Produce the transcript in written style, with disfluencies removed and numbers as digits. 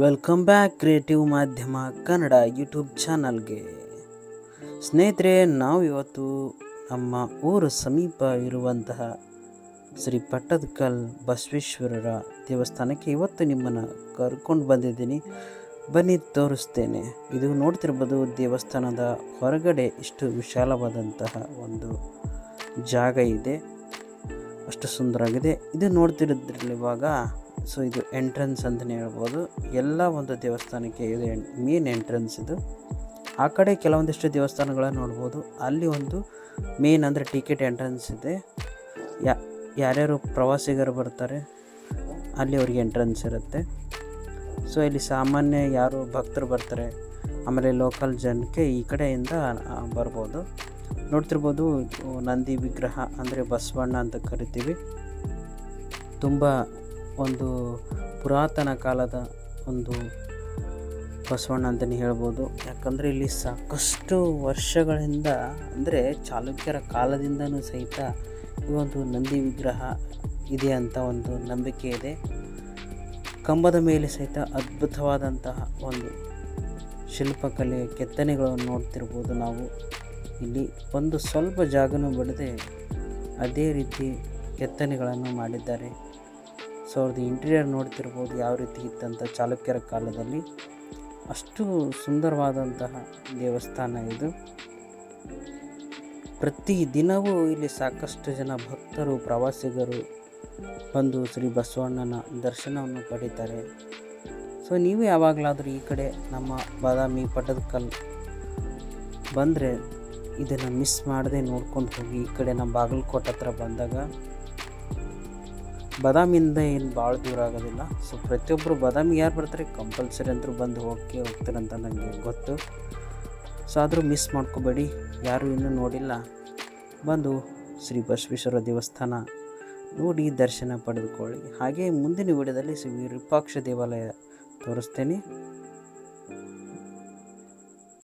Welcome back creative ಮಾಧ್ಯಮ Kannada YouTube ಚಾನಲ್ಗೆ. ಸ್ನೇಹಿತರೆ, ನಾವು ಇವತ್ತು ನಮ್ಮ ಊರು ಸಮೀಪ ಇರುವಂತಹ ಶ್ರೀ ಪಟ್ಟದಕಲ್ ಬಸವೇಶ್ವರರ ದೇವಸ್ಥಾನಕ್ಕೆ ಇವತ್ತು ನಿಮ್ಮನ್ನು ಕರ್ಕೊಂಡು ಬಂದಿದ್ದೀನಿ. ಬನ್ನಿ ತೋರಿಸ್ತೇನೆ. ಇದು ನೋಡ್ತಿರ್ಬೋದು, ದೇವಸ್ಥಾನದ ಹೊರಗಡೆ ಇಷ್ಟು ವಿಶಾಲವಾದಂತಹ ಒಂದು ಜಾಗ ಇದೆ, ಅಷ್ಟು ಸುಂದರವಾಗಿದೆ. ಇದು ನೋಡ್ತಿರೋದ್ರಲ್ಲಿ ಇವಾಗ ಇದು ಎಂಟ್ರೆನ್ಸ್ ಅಂತಲೇ ಹೇಳ್ಬೋದು. ಎಲ್ಲ ಒಂದು ದೇವಸ್ಥಾನಕ್ಕೆ ಇದು ಮೇನ್ ಎಂಟ್ರೆನ್ಸ್. ಇದು ಆ ಕಡೆ ಕೆಲವೊಂದಿಷ್ಟು ದೇವಸ್ಥಾನಗಳನ್ನು ನೋಡ್ಬೋದು. ಅಲ್ಲಿ ಒಂದು ಮೇನ್ ಅಂದರೆ ಟಿಕೆಟ್ ಎಂಟ್ರೆನ್ಸ್ ಇದೆ. ಯಾರ್ಯಾರು ಪ್ರವಾಸಿಗರು ಬರ್ತಾರೆ ಅಲ್ಲಿ ಅವ್ರಿಗೆ ಎಂಟ್ರೆನ್ಸ್ ಇರುತ್ತೆ. ಇಲ್ಲಿ ಸಾಮಾನ್ಯ ಯಾರು ಭಕ್ತರು ಬರ್ತಾರೆ, ಆಮೇಲೆ ಲೋಕಲ್ ಜನಕ್ಕೆ ಈ ಕಡೆಯಿಂದ ಬರ್ಬೋದು. ನೋಡ್ತಿರ್ಬೋದು, ನಂದಿ ವಿಗ್ರಹ ಅಂದರೆ ಬಸವಣ್ಣ ಅಂತ ಕರಿತೀವಿ. ತುಂಬ ಒಂದು ಪುರಾತನ ಕಾಲದ ಒಂದು ಬಸವಣ್ಣ ಅಂತಲೇ ಹೇಳ್ಬೋದು. ಯಾಕಂದರೆ ಇಲ್ಲಿ ಸಾಕಷ್ಟು ವರ್ಷಗಳಿಂದ, ಅಂದರೆ ಚಾಲುಕ್ಯರ ಕಾಲದಿಂದನೂ ಸಹಿತ ಈ ಒಂದು ನಂದಿ ವಿಗ್ರಹ ಇದೆ ಅಂತ ಒಂದು ನಂಬಿಕೆ ಇದೆ. ಕಂಬದ ಮೇಲೆ ಸಹಿತ ಅದ್ಭುತವಾದಂತಹ ಒಂದು ಶಿಲ್ಪಕಲೆ ಕೆತ್ತನೆಗಳನ್ನು ನೋಡ್ತಿರ್ಬೋದು. ನಾವು ಇಲ್ಲಿ ಒಂದು ಸ್ವಲ್ಪ ಜಾಗನೂ ಬಿಡದೆ ಅದೇ ರೀತಿ ಕೆತ್ತನೆಗಳನ್ನು ಮಾಡಿದ್ದಾರೆ. ಅವ್ರದ್ದು ಇಂಟೀರಿಯರ್ ನೋಡ್ತಿರ್ಬೋದು ಯಾವ ರೀತಿ ಇತ್ತಂತ. ಚಾಲುಕ್ಯರ ಕಾಲದಲ್ಲಿ ಅಷ್ಟು ಸುಂದರವಾದಂತಹ ದೇವಸ್ಥಾನ ಇದು. ಪ್ರತಿ ದಿನವೂ ಇಲ್ಲಿ ಸಾಕಷ್ಟು ಜನ ಭಕ್ತರು, ಪ್ರವಾಸಿಗರು ಬಂದು ಶ್ರೀ ಬಸವಣ್ಣನ ದರ್ಶನವನ್ನು ಪಡೀತಾರೆ. ನೀವು ಯಾವಾಗಲಾದರೂ ಈ ಕಡೆ ನಮ್ಮ ಬಾದಾಮಿ ಪಟ್ಟದಕಲ್ ಬಂದರೆ ಇದನ್ನು ಮಿಸ್ ಮಾಡದೆ ನೋಡ್ಕೊಂಡು ಹೋಗಿ. ಈ ಕಡೆ ನಮ್ಮ ಬಾಗಲಕೋಟೆ ಹತ್ರ ಬಂದಾಗ ಬಾದಾಮಿಯಿಂದ ಏನು ಭಾಳ ದೂರ ಆಗೋದಿಲ್ಲ. ಪ್ರತಿಯೊಬ್ಬರು ಬಾದಾಮಿಗೆ ಯಾರು ಬರ್ತಾರೆ ಕಂಪಲ್ಸರಿ ಅಂತರೂ ಬಂದು ಹೋಗ್ತಾರೆ ಅಂತ ನನಗೆ ಗೊತ್ತು. ಆದರೂ ಮಿಸ್ ಮಾಡ್ಕೋಬೇಡಿ. ಯಾರು ಇನ್ನೂ ನೋಡಿಲ್ಲ, ಬಂದು ಶ್ರೀ ಬಸವೇಶ್ವರ ದೇವಸ್ಥಾನ ನೋಡಿ ದರ್ಶನ ಪಡೆದುಕೊಳ್ಳಿ. ಹಾಗೆ ಮುಂದಿನ ವಿಡಿಯೋದಲ್ಲಿ ಶ್ರೀ ವಿರೂಪಾಕ್ಷ ದೇವಾಲಯ ತೋರಿಸ್ತೇನೆ.